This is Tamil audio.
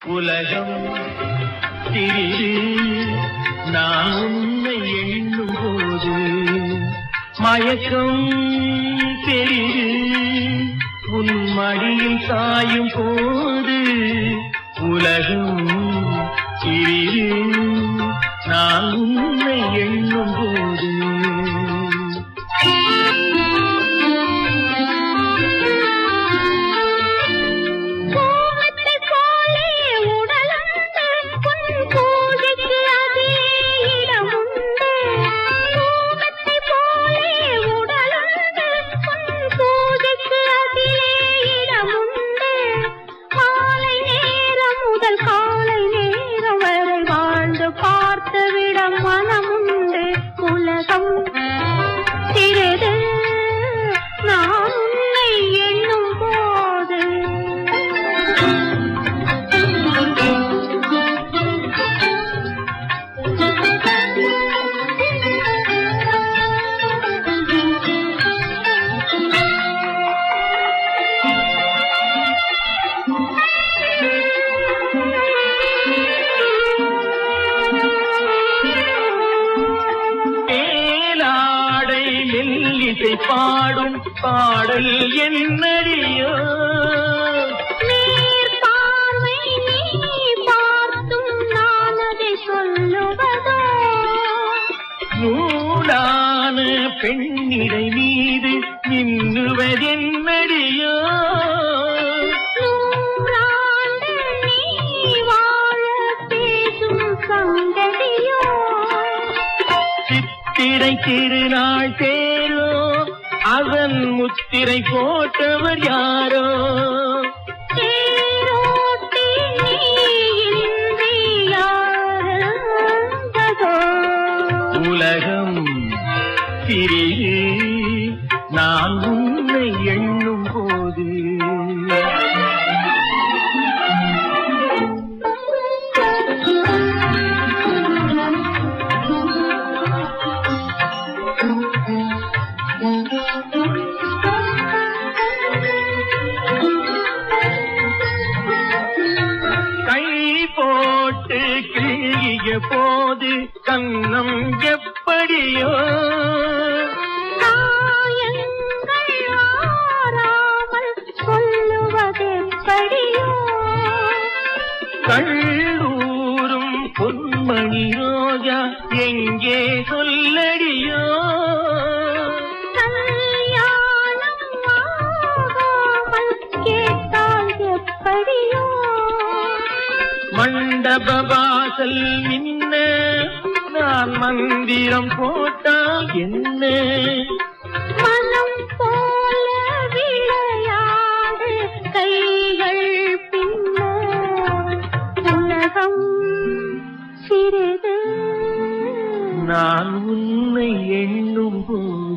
உலகம் சிறிது நான் உன்னை எண்ணும் போது மயக்கம் பெரிது உன் மடியில் சாயும் போது உலகம் சிறிது நான் உன்னை எண்ணும் போது மனமுண்டு உலகம் சிறிது நான் உன்னை எண்ணும் போது இசை பாடும் பாடல் என்னடியோ நீர் பார்வை நீ பார்த்தும் நான் அதை சொல்லுவதோ நூலான பெண்ணிடை மீது நின்னுவதென்னடியோ நூறாண்டு நீ வாழ பேசும் சங்கதியோ சித்திரை திருநாள் தேரோ அவன் முத்திரை போட்டவர் யாரோ தேரோட்டி நீ இன்றி யாருந்ததோ உலகம் சிறிது நான் உன்னை எண்ணும் போது போட்டு கிழிய போது கண்ணம் எப்படியோ காயங்கள் ஆறாமல் சொல்லுவதெப்படியோ கள்ளூரும் பொன்மணி ரோஜா எங்கே சொல்லடியோ கல்யாணம் ஆகாமல் கேட்டால் எப்படியோ மண்டப வாசல் நின்ன நான் மந்திரம் போட்டால் என்ன மனம் போல விளையாடு கைகள் பின்ன உலகம் சிறிது நான் உன்னை எண்ணும் போது